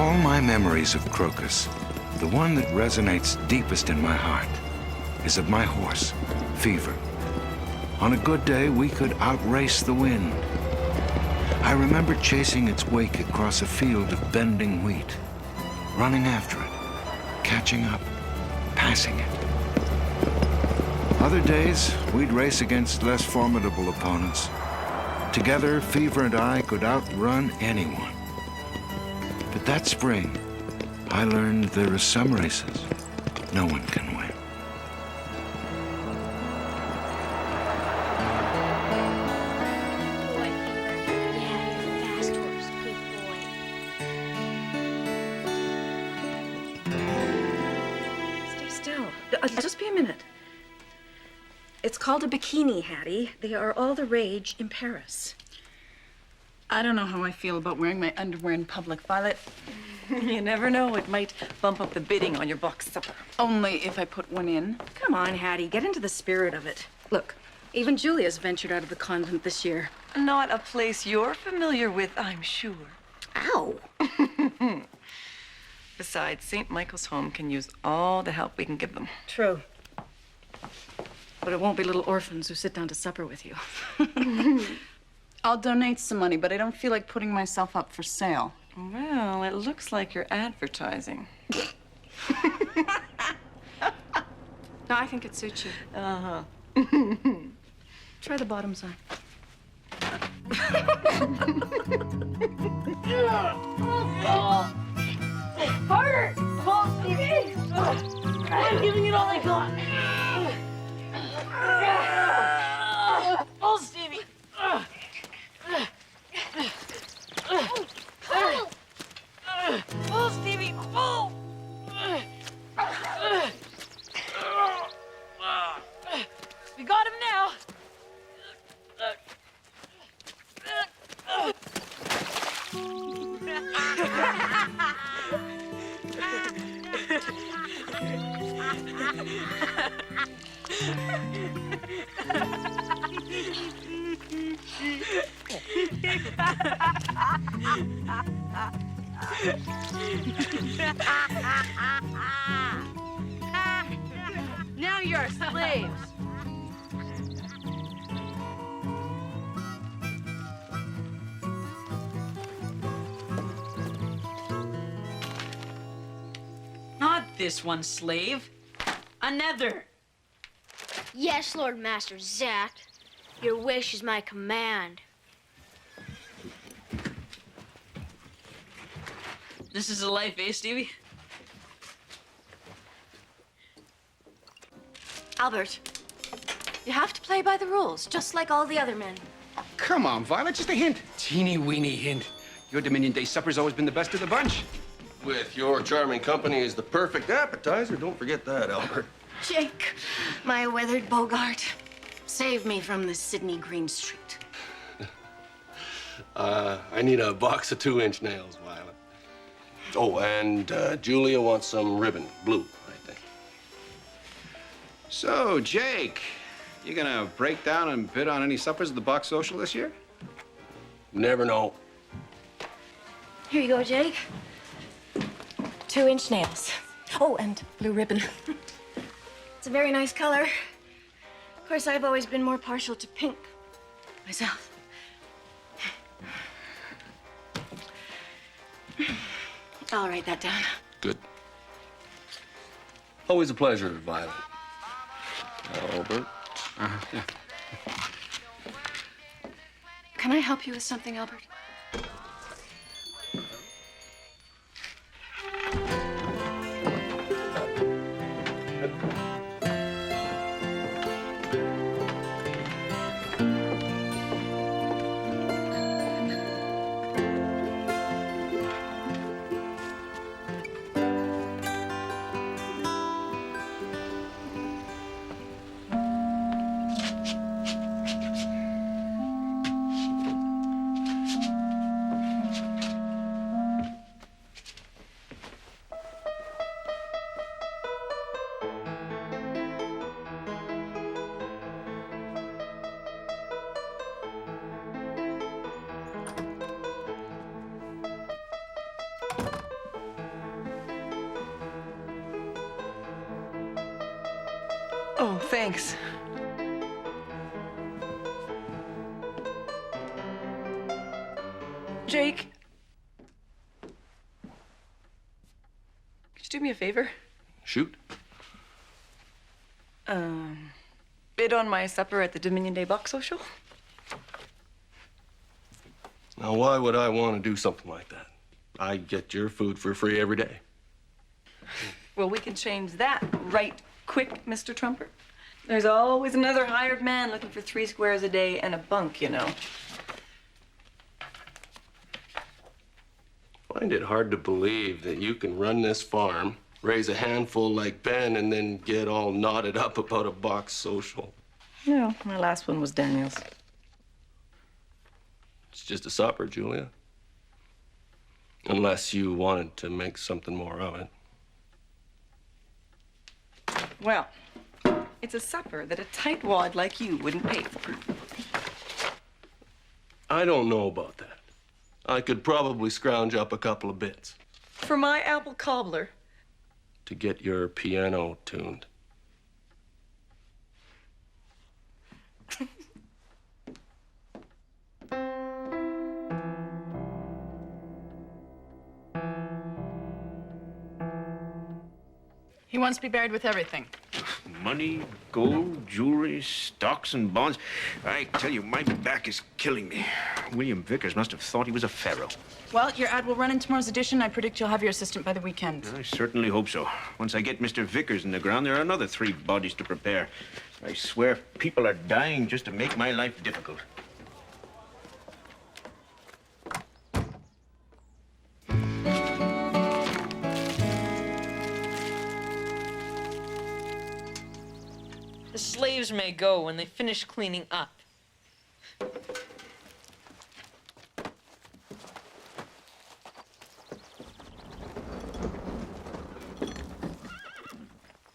all my memories of Crocus, the one that resonates deepest in my heart is of my horse, Fever. On a good day, we could outrace the wind. I remember chasing its wake across a field of bending wheat, running after it, catching up, passing it. Other days, we'd race against less formidable opponents. Together, Fever and I could outrun anyone. But that spring, I learned there are some races no one can win. Boy, Fever. Yeah, you're a fast horse. Good boy. Stay still. Just be a minute. It's called a bikini, Hattie. They are all the rage in Paris. I don't know how I feel about wearing my underwear in public, Violet. You never know. It might bump up the bidding on your box supper. Only if I put one in. Come on, Hattie, get into the spirit of it. Look, even Julia's ventured out of the convent this year. Not a place you're familiar with, I'm sure. Ow! Besides, St. Michael's Home can use all the help we can give them. True. But it won't be little orphans who sit down to supper with you. I'll donate some money, but I don't feel like putting myself up for sale. Well, it looks like you're advertising. No, I think it suits you. Uh-huh. Try the bottom side. Harder! Pull, Stevie! I'm giving it all I got. Pull, Stevie! Pull, Stevie! Pull! We got him now. Now you're slaves. Not this one, slave. Another. Yes, Lord Master Zack. Your wish is my command. This is a life, eh, Stevie? Albert, you have to play by the rules, just like all the other men. Come on, Violet, just a hint. Teeny weeny hint. Your Dominion Day supper's always been the best of the bunch. With your charming company is the perfect appetizer. Don't forget that, Albert. Jake, my weathered Bogart, save me from this Sydney Green Street. I need a box of 2-inch nails, Violet. Oh, and Julia wants some ribbon, blue, I think. So, Jake, you gonna break down and bid on any suppers at the Box Social this year? Never know. Here you go, Jake. 2-inch nails. Oh, and blue ribbon. It's a very nice color. Of course, I've always been more partial to pink myself. I'll write that down. Good. Always a pleasure, Violet. Albert. Yeah. Can I help you with something, Albert? Oh, thanks. Jake. Could you do me a favor? Shoot. Bid on my supper at the Dominion Day Box Social? Now, why would I want to do something like that? I get your food for free every day. Well, we can change that right quick, Mr. Trumper. There's always another hired man looking for 3 squares a day and a bunk, you know. Find it hard to believe that you can run this farm, raise a handful like Ben, and then get all knotted up about a box social. No, my last one was Daniel's. It's just a supper, Julia. Unless you wanted to make something more of it. Well, it's a supper that a tightwad like you wouldn't pay for. I don't know about that. I could probably scrounge up a couple of bits For my apple cobbler. to get your piano tuned. He wants to be buried with everything. Money, gold, jewelry, stocks and bonds. I tell you, my back is killing me. William Vickers must have thought he was a pharaoh. Well, your ad will run in tomorrow's edition. I predict you'll have your assistant by the weekend. I certainly hope so. Once I get Mr. Vickers in the ground, there are another 3 bodies to prepare. I swear people are dying just to make my life difficult. The slaves may go when they finish cleaning up.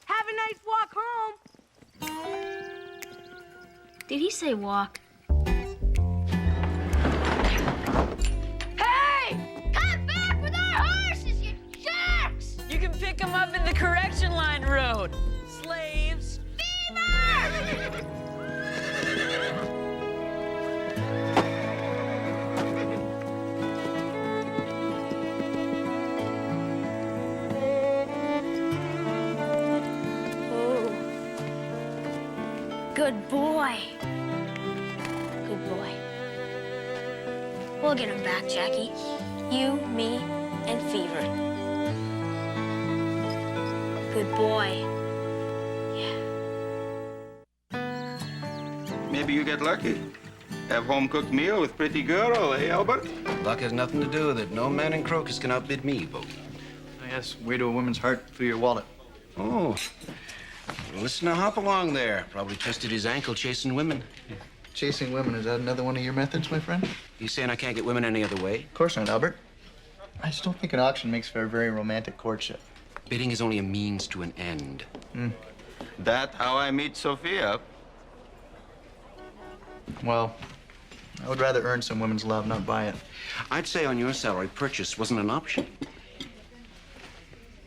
Have a nice walk home. Did he say walk? Hey! Come back with our horses, you jerks! You can pick them up in the correction line road. Slaves. Good boy. Good boy. We'll get him back, Jackie. You, me, and Fever. Good boy. Maybe you get lucky. Have home-cooked meal with pretty girl, eh, Albert? Luck has nothing to do with it. No man in Crocus can outbid me, Bo. Yes, way to a woman's heart through your wallet. Oh. Well, listen to Hopalong there. Probably twisted his ankle chasing women. Chasing women, is that another one of your methods, my friend? You saying I can't get women any other way? Of course not, Albert. I just don't think an auction makes for a very romantic courtship. Bidding is only a means to an end. That how I meet Sophia. Well, I would rather earn some women's love, not buy it. I'd say on your salary, purchase wasn't an option.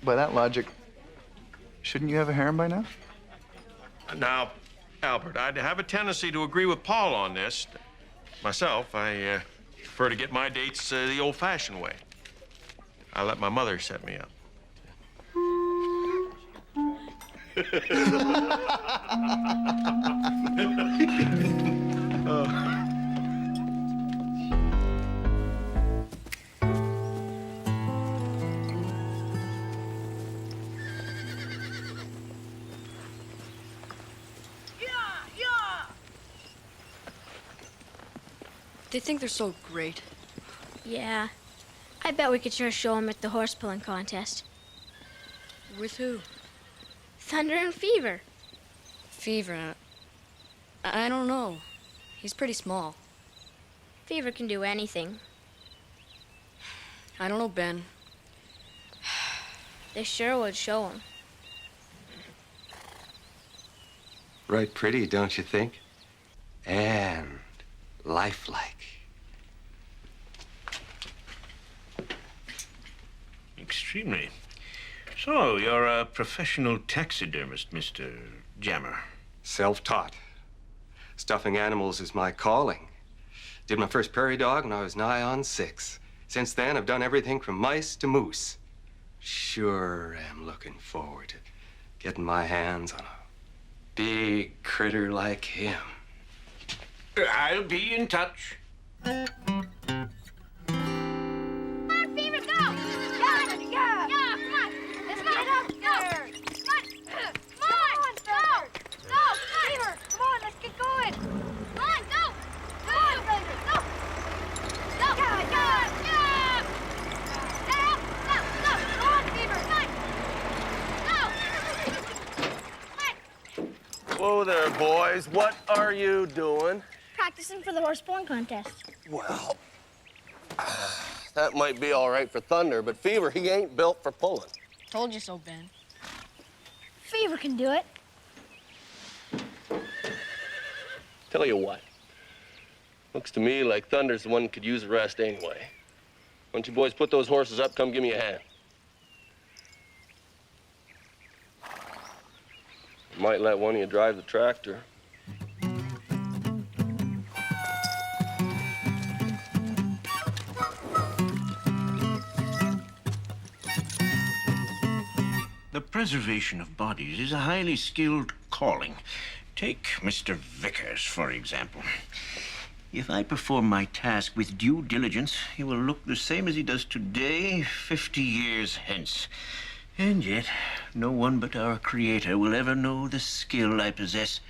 By that logic, shouldn't you have a harem by now? Now, Albert, I'd have a tendency to agree with Paul on this. Myself, I prefer to get my dates the old-fashioned way. I let my mother set me up. They think they're so great. Yeah. I bet we could sure show him at the horse pulling contest. With who? Thunder and Fever. Fever. I don't know. He's pretty small. Fever can do anything. I don't know, Ben. They sure would show him. Right pretty, don't you think? And lifelike. Extremely. So, you're a professional taxidermist, Mr. jammer. Self-taught. Stuffing animals is my calling. Did my first prairie dog when I was nigh on 6. Since then, I've done everything from mice to moose. Sure am looking forward to getting my hands on a big critter like him. I'll be in touch. Come on, Fever, go! Come on! Yeah! Yeah, come on! Let's go! Get up there! Come on! Go! Go! Fever, come on, let's get going! Come on, go! Come on, Fever, go! Go! Yeah! Yeah! Yeah! Get up! Go! Go! Come on, Fever, come on! Go! Whoa there, boys. What are you doing? Practicing for the horse pulling contest. Well, that might be all right for Thunder, but Fever, he ain't built for pulling. Told you so, Ben. Fever can do it. Tell you what, looks to me like Thunder's the one who could use a rest anyway. Why don't you boys put those horses up, come give me a hand. Might let one of you drive the tractor. The preservation of bodies is a highly skilled calling. Take Mr. Vickers, for example. If I perform my task with due diligence, he will look the same as he does today, 50 years hence. And yet, no one but our Creator will ever know the skill I possess.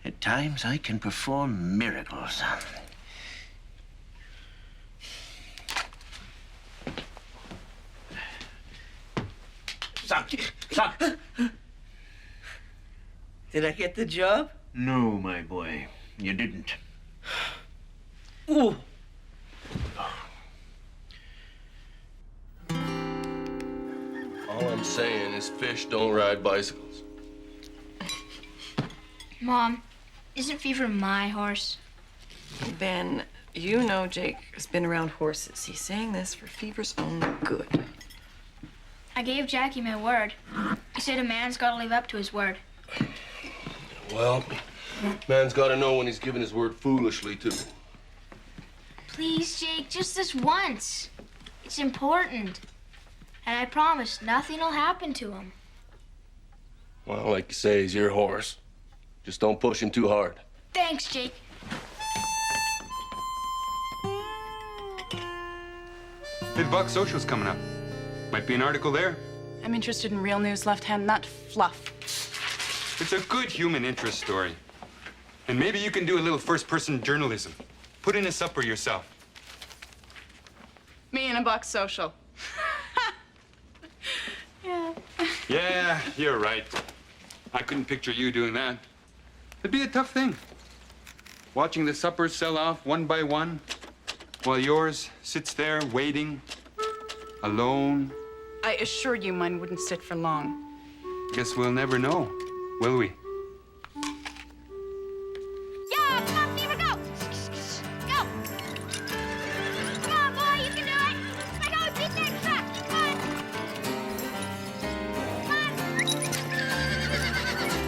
At times, I can perform miracles. Suck. Did I get the job? No, my boy, you didn't. Ooh. All I'm saying is fish don't ride bicycles. Mom, isn't Fever my horse? Ben, you know Jake has been around horses. He's saying this for Fever's own good. I gave Jackie my word. He said a man's got to live up to his word. Well, man's got to know when he's giving his word foolishly, too. Please, Jake, just this once. It's important. And I promise nothing will happen to him. Well, like you say, he's your horse. Just don't push him too hard. Thanks, Jake. Hey, the Buck Social's coming up. Might be an article there. I'm interested in real news, left hand, not fluff. It's a good human interest story. And maybe you can do a little first-person journalism. Put in a supper yourself. Me and a Buck Social. Yeah. Yeah, you're right. I couldn't picture you doing that. It'd be a tough thing. Watching the suppers sell off one by one, while yours sits there waiting, alone. I assure you mine wouldn't sit for long. Guess we'll never know, will we? Yeah, come on, Fever, go! Go! Come on, boy, you can do it! I know, beat that truck! Come on!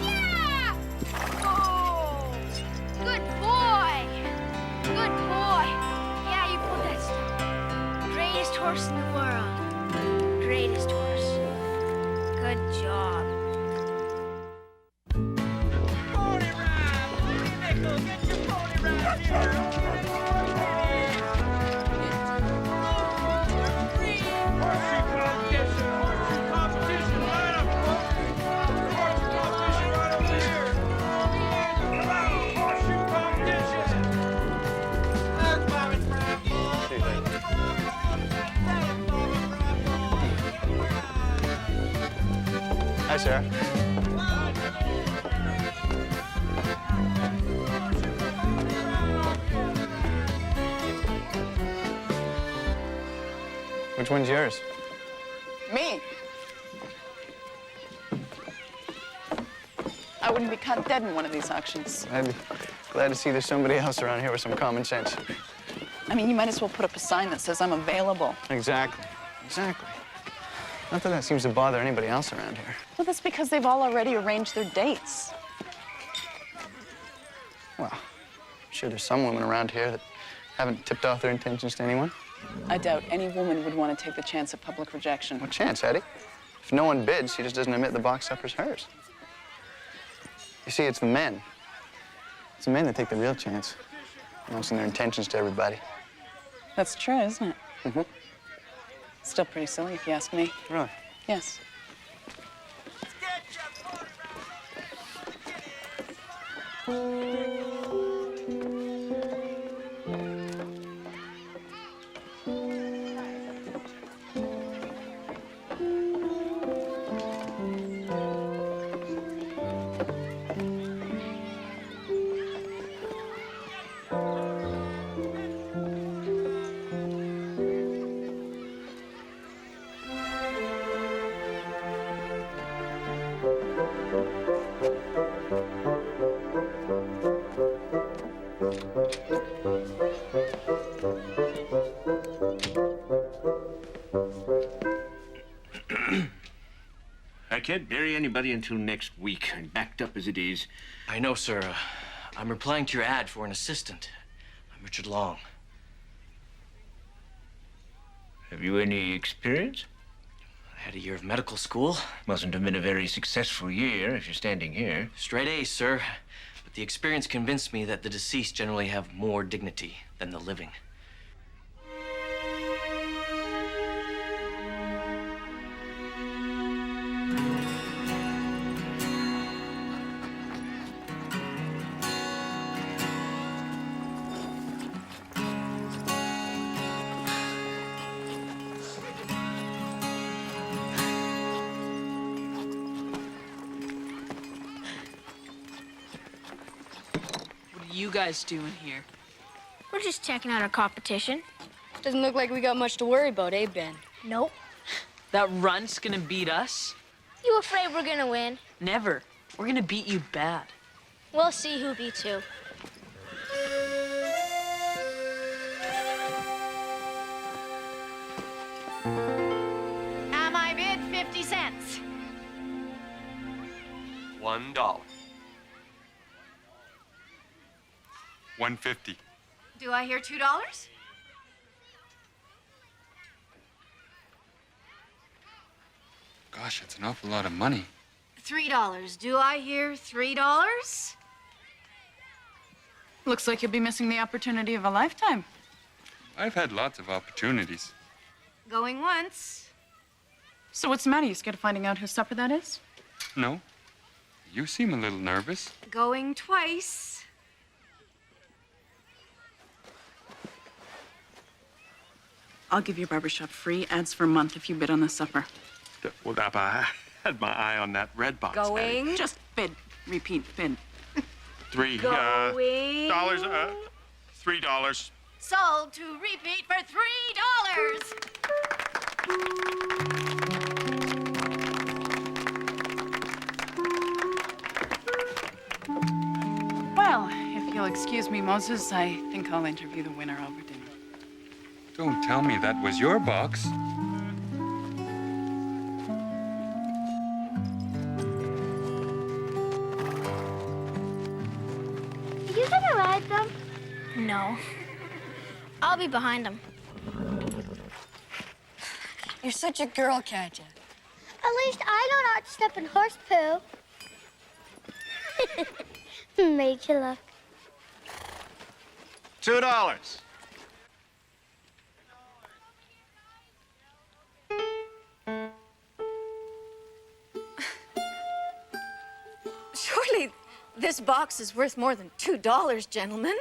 Yeah! Oh! Good boy! Good boy! Yeah, you pulled that stuff. Greatest horse in the world. Greatest horse. Good job. Hi, Sarah. Which one's yours? Me? I wouldn't be caught dead in one of these auctions. I'd be glad to see there's somebody else around here with some common sense. I mean, you might as well put up a sign that says I'm available. Exactly. Not that that seems to bother anybody else around here. Well, that's because they've all already arranged their dates. sure there's some women around here that haven't tipped off their intentions to anyone. I doubt any woman would want to take the chance of public rejection. What chance, Eddie? If no one bids, she just doesn't admit the box supper's hers. You see, it's the men. It's the men that take the real chance, announcing their intentions to everybody. That's true, isn't it? Mm-hmm. Still pretty silly, if you ask me. Really? Yes. I can't bury anybody until next week, and backed up as it is. I know, sir. I'm replying to your ad for an assistant. I'm Richard Long. Have you any experience? I had a year of medical school. Mustn't have been a very successful year if you're standing here. Straight A's, sir. But the experience convinced me that the deceased generally have more dignity than the living. What are you guys doing here? We're just checking out our competition. Doesn't look like we got much to worry about, eh, Ben? Nope. That runt's gonna beat us? You afraid we're gonna win? Never. We're gonna beat you bad. We'll see who beats who. Now my bid, 50 cents. $1. $1.50. Do I hear $2? Gosh, that's an awful lot of money. $3. Do I hear $3? Looks like you'll be missing the opportunity of a lifetime. I've had lots of opportunities. Going once. So what's the matter? You scared of finding out whose supper that is? No? You seem a little nervous. Going twice. I'll give your barbershop free ads for a month if you bid on the supper. Well, I had my eye on that red box. Going. Just bid. Repeat, bid. $3. Going. $3. Sold to repeat for $3. Well, if you'll excuse me, Moses, I think I'll interview the winner over dinner. Don't tell me that was your box. Are you gonna ride them? No. I'll be behind them. You're such a girl, Katja. At least I know not to step in horse poo. Made you look. $2. Surely this box is worth more than $2, gentlemen.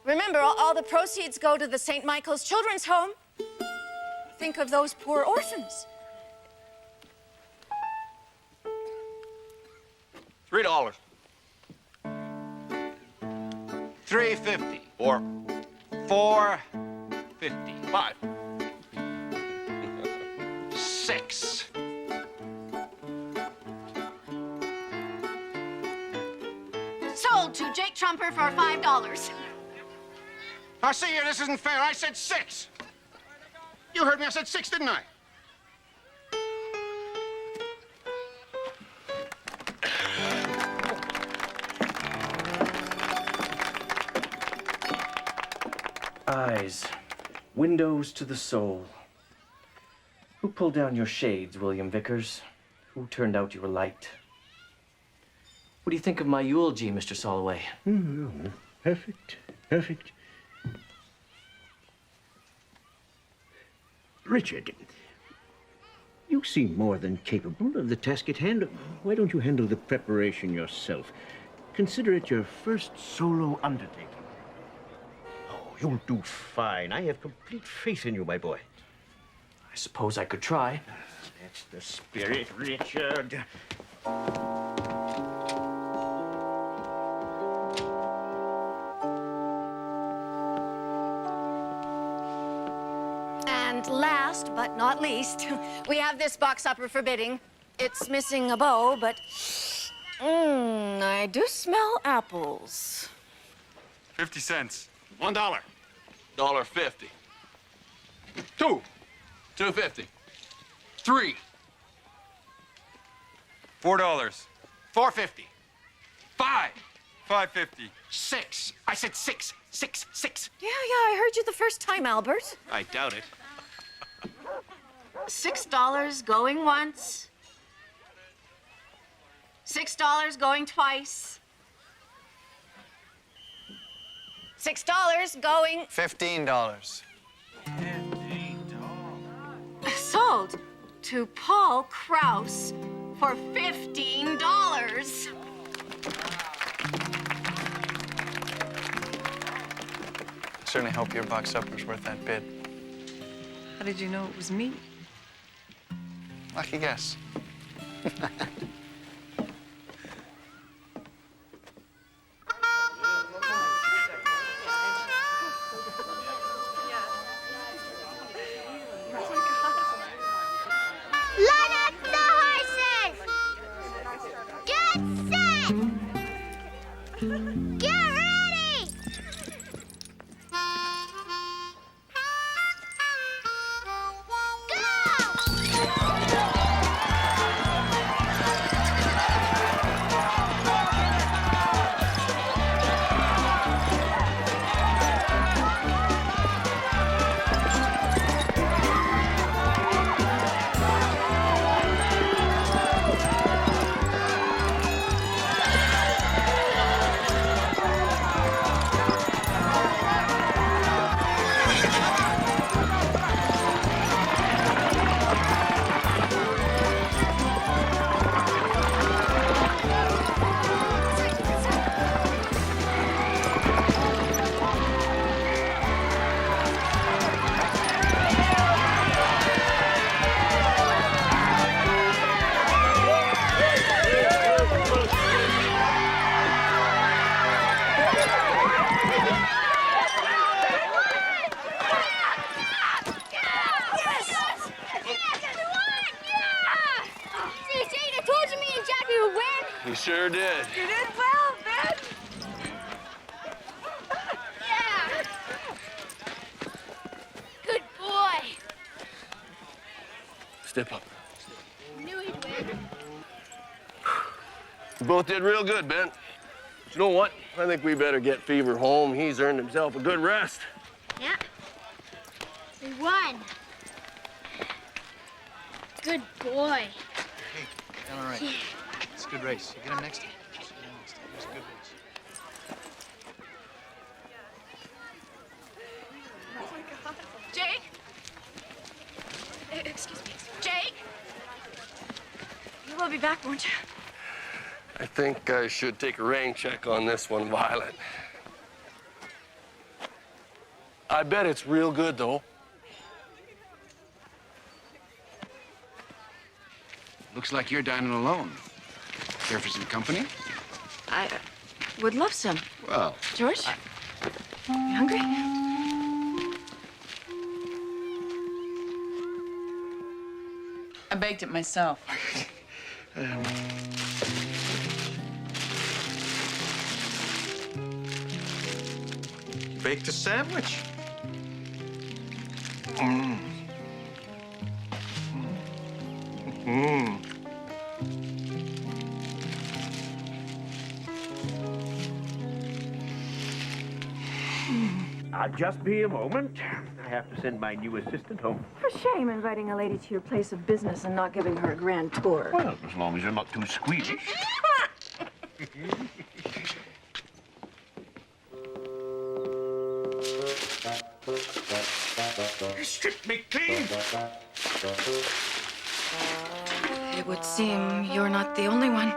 Remember, all the proceeds go to the St. Michael's Children's Home. Think of those poor orphans. $3. $3.50 or $4.50. $5. $6. Sold to Jake Trumper for $5. Now, see here, this isn't fair. I said $6. You heard me. I said $6, didn't I? eyes, windows to the soul. Who pulled down your shades, William Vickers? Who turned out your light? What do you think of my eulogy, Mr. Soloway? Perfect, perfect. Richard, you seem more than capable of the task at hand. Why don't you handle the preparation yourself? Consider it your first solo undertaking. Oh, you'll do fine. I have complete faith in you, my boy. I suppose I could try. That's the spirit, Richard. And last but not least, we have this box upper for bidding. It's missing a bow, but I do smell apples. 50 cents. $1. $1.50. Two. $2.50. Three. $4. $4.50. Five. $5.50. Six. I said six. Six. Yeah, I heard you the first time, Albert. I doubt it. $6 going once. $6 going twice. $6 going... $15. Sold to Paul Kraus for $15. Certainly hope your box supper's worth that bid. How did you know it was me? Lucky guess. Line up the horses! Get set! Get ready! You sure did. You did well, Ben. Yeah. Good boy. Step up. Knew he'd win. You both did real good, Ben. But you know what? I think we better get Fever home. He's earned himself a good rest. Yeah. We won. Good boy. Hey, all right. It's a good race. You get him next time. It was a good race. Oh my God. Jake? Excuse me. Jake? You will be back, won't you? I think I should take a rain check on this one, Violet. I bet it's real good, though. Looks like you're dining alone. Care for some company? I would love some. Well, George? You hungry? I baked it myself. Baked a sandwich. Just be a moment. I have to send my new assistant home. For shame inviting a lady to your place of business and not giving her a grand tour. Well, as long as you're not too squeamish. Strip me clean. It would seem you're not the only one.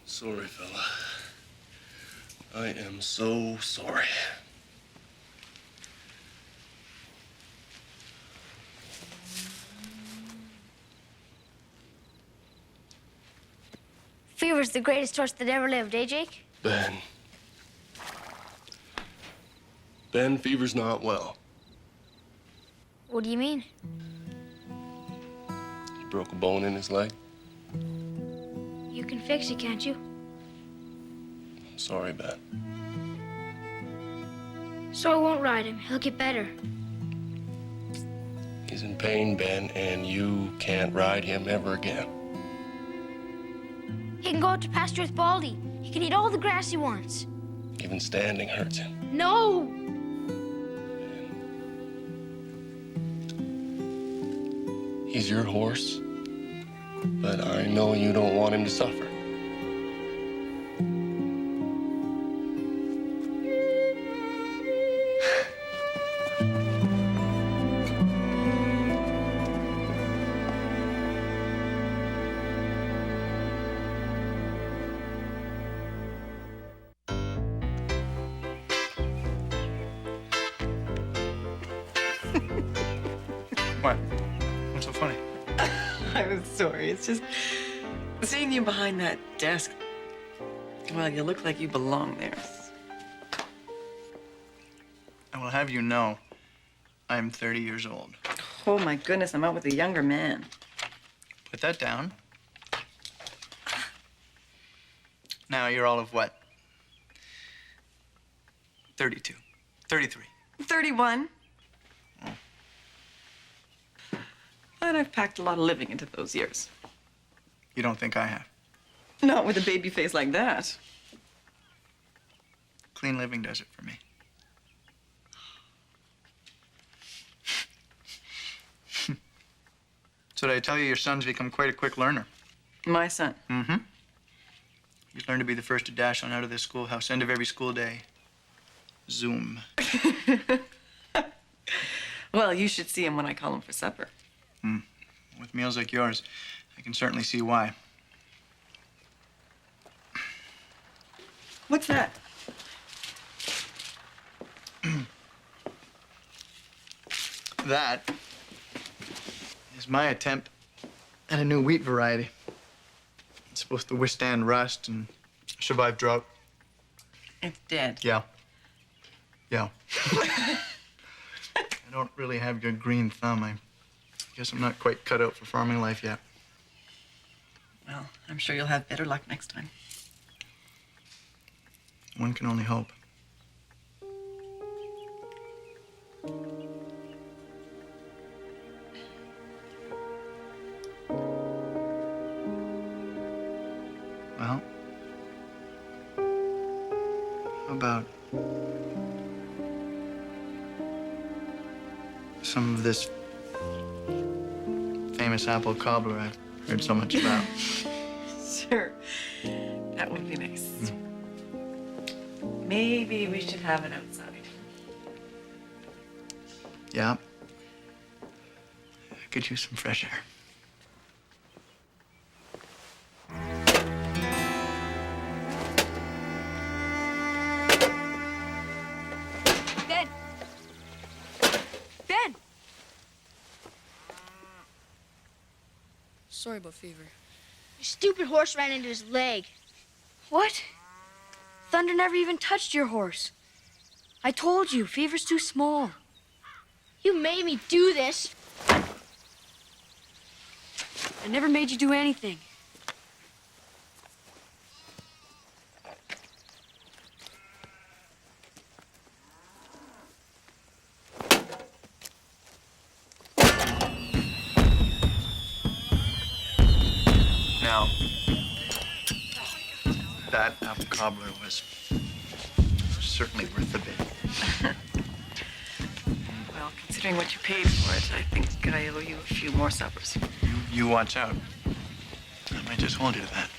Sorry, fella. I am so sorry. Fever's the greatest horse that ever lived, eh, Jake? Ben. Ben, Fever's not well. What do you mean? He broke a bone in his leg. You can fix it, can't you? Sorry, Ben. So I won't ride him. He'll get better. He's in pain, Ben, and you can't ride him ever again. He can go out to pasture with Baldy. He can eat all the grass he wants. Even standing hurts him. No! He's your horse, but I know you don't want him to suffer. What? What's so funny? I'm sorry. It's just seeing you behind that desk. Well, you look like you belong there. I will have you know, I am 30 years old. Oh, my goodness. I'm out with a younger man. Put that down. Now you're all of what? 32. 33. 31. But I've packed a lot of living into those years. You don't think I have? Not with a baby face like that. Clean living does it for me. So did I tell you your son's become quite a quick learner? My son? Mm-hmm. He's learned to be the first to dash on out of this schoolhouse, end of every school day. Zoom. Well, you should see him when I call him for supper. With meals like yours, I can certainly see why. What's that? That is my attempt at a new wheat variety. It's supposed to withstand rust and survive drought. It's dead. Yeah. Yeah. I don't really have your green thumb. I guess I'm not quite cut out for farming life yet. Well, I'm sure you'll have better luck next time. One can only hope. Well, how about some of this famous apple cobbler I've heard so much about? Sure. That would be nice. Maybe we should have it outside. Yeah. I could use some fresh air. Ben! Ben! Sorry about Fever. Your stupid horse ran into his leg. What? Thunder never even touched your horse. I told you, Fever's too small. You made me do this. I never made you do anything. Now, that apple cobbler was certainly worth the bid. Well, considering what you paid for it, I think I owe you a few more suppers. You watch out. I might just hold you to that.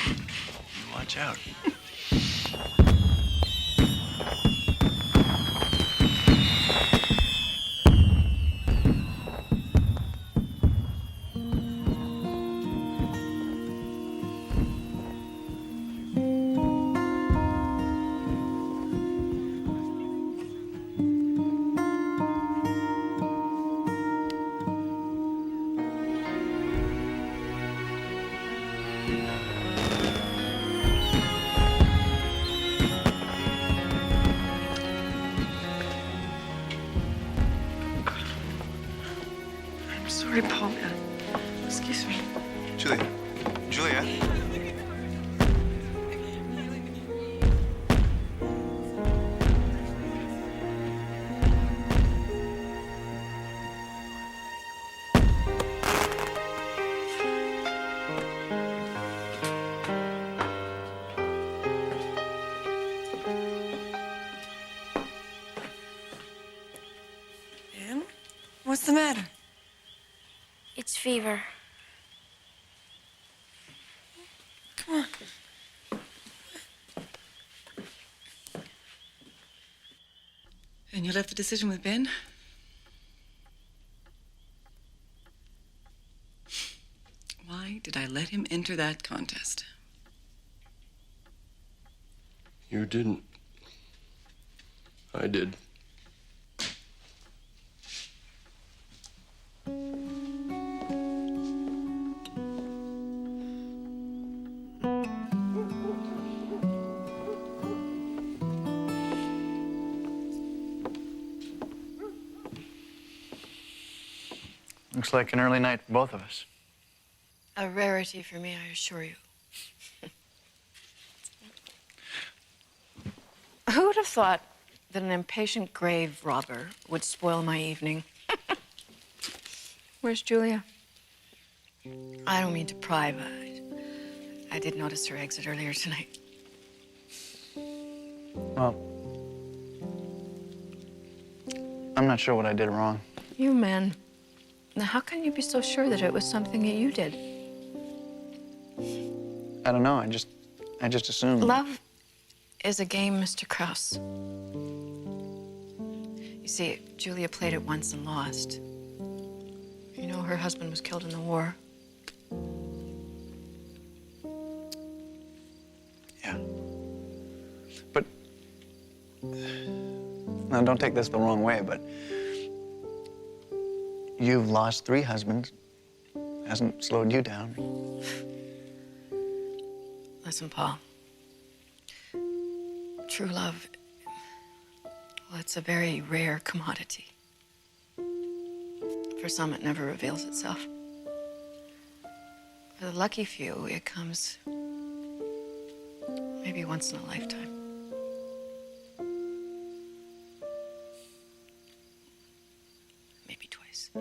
You watch out. I'm sorry, Paul. Excuse me. Julia. Julia. Ben, what's the matter? It's fever. Come on. And you left the decision with Ben? Why did I let him enter that contest? You didn't. I did. Looks like an early night for both of us. A rarity for me, I assure you. Who would have thought that an impatient grave robber would spoil my evening? Where's Julia? I don't mean to pry, but I did notice her exit earlier tonight. Well, I'm not sure what I did wrong. You men. Now, how can you be so sure that it was something that you did? I don't know. I just assumed. Love is a game, Mr. Krauss. You see, Julia played it once and lost. You know, her husband was killed in the war. Yeah. But now, don't take this the wrong way, but you've lost 3 husbands. Hasn't slowed you down. Listen, Paul. True love, well, it's a very rare commodity. For some, it never reveals itself. For the lucky few, it comes maybe once in a lifetime. Maybe twice.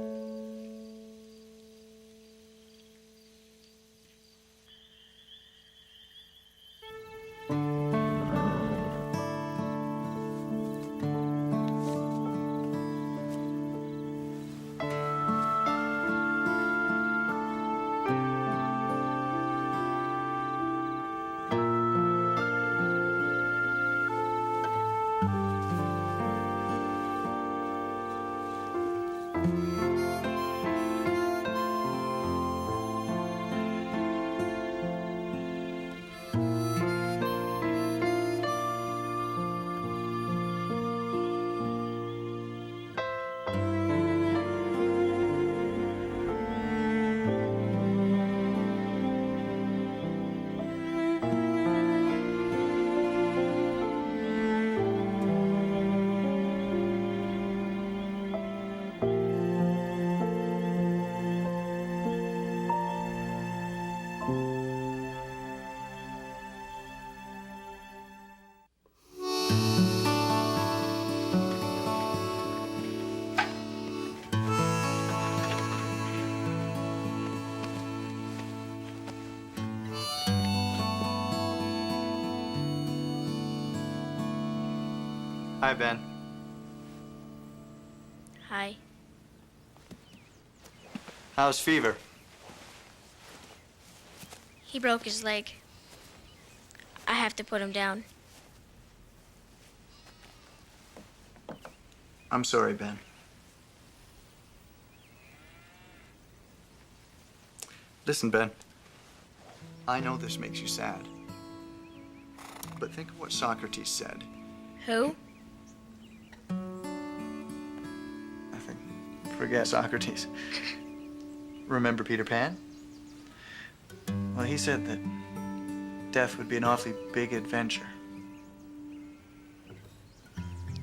Hi, Ben. Hi. How's Fever? He broke his leg. I have to put him down. I'm sorry, Ben. Listen, Ben. I know this makes you sad. But think of what Socrates said. Who? Nothing. Forget Socrates. Remember Peter Pan? Well, he said that death would be an awfully big adventure.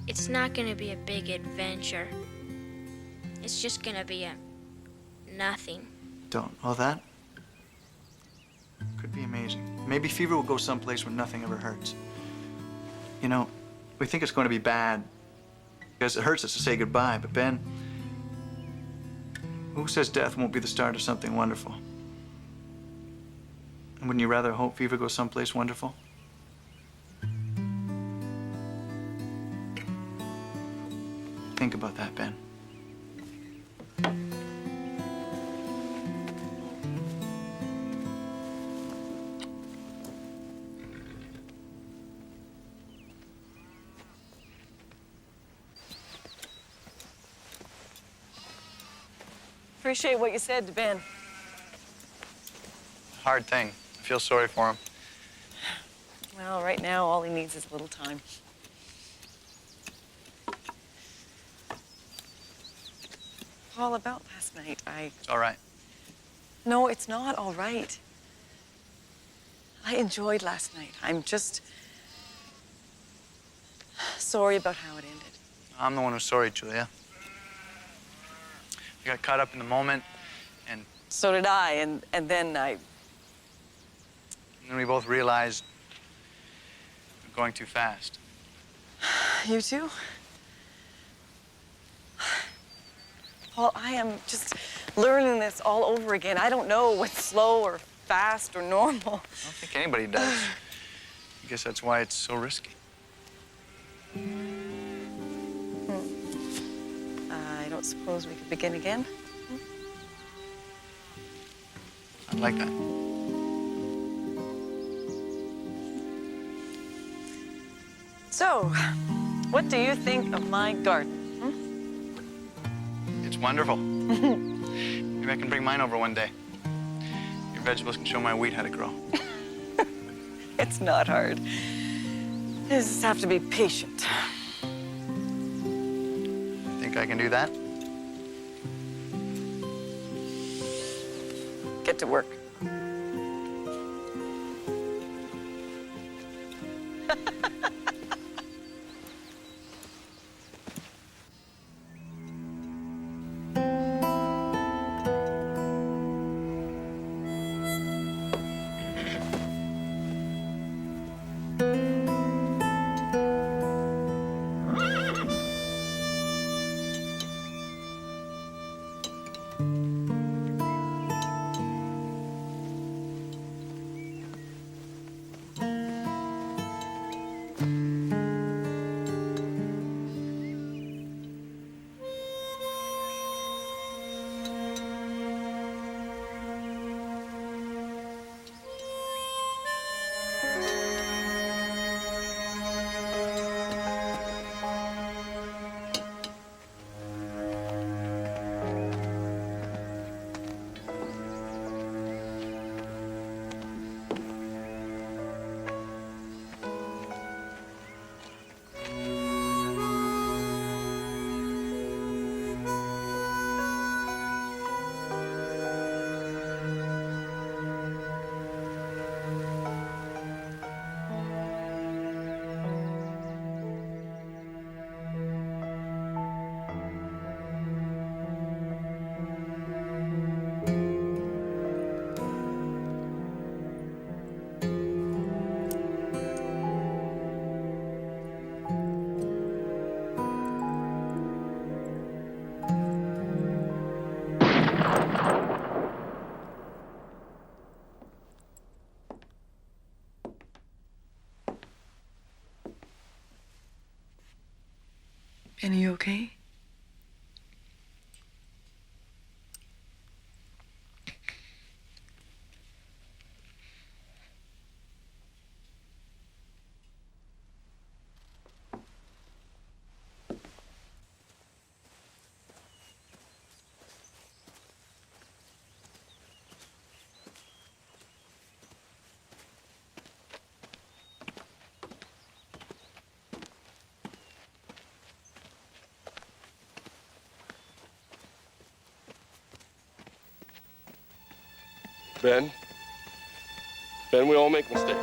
It's not gonna be a big adventure. It's just gonna be a nothing. Don't. Oh, that could be amazing. Maybe Fever will go someplace where nothing ever hurts. You know, we think it's going to be bad because it hurts us to say goodbye, but Ben, who says death won't be the start of something wonderful? And wouldn't you rather hope Fever goes someplace wonderful? Think about that, Ben. Appreciate what you said to Ben. Hard thing. I feel sorry for him. Well, right now, all he needs is a little time. Paul, about last night, It's all right. No, it's not all right. I enjoyed last night. I'm just sorry about how it ended. I'm the one who's sorry, Julia. I got caught up in the moment, and So did I, and then then we both realized we're going too fast. You too? Paul, I am just learning this all over again. I don't know what's slow or fast or normal. I don't think anybody does. I guess that's why it's so risky. I don't suppose we could begin again? I'd like that. So, what do you think of my garden? It's wonderful. Maybe I can bring mine over one day. Your vegetables can show my wheat how to grow. It's not hard. You just have to be patient. Think I can do that? Get to work. Ben, are you okay? Ben, we all make mistakes.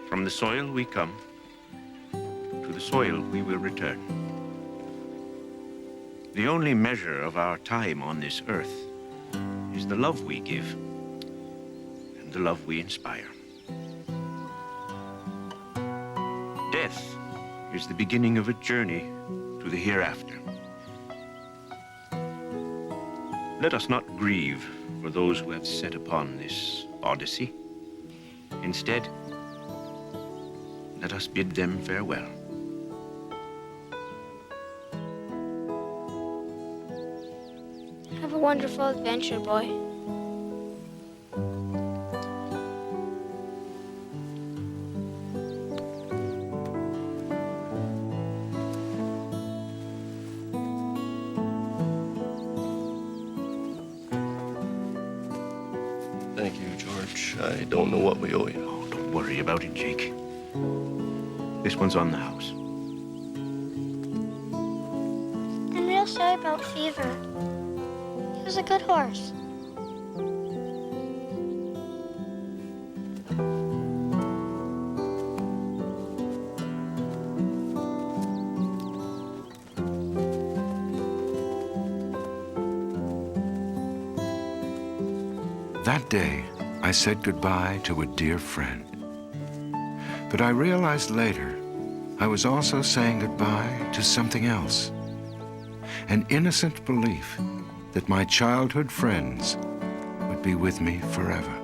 From the soil we come, to the soil we will return. The only measure of our time on this earth is the love we give and the love we inspire. Death is the beginning of a journey to the hereafter. Let us not grieve for those who have set upon this odyssey. Instead, let us bid them farewell. Have a wonderful adventure, boy. Thank you, George. I don't know what we owe you. Oh, don't worry about it, Jake. This one's on the house. I'm real sorry about Fever. He was a good horse. That day, I said goodbye to a dear friend. But I realized later I was also saying goodbye to something else. An innocent belief that my childhood friends would be with me forever.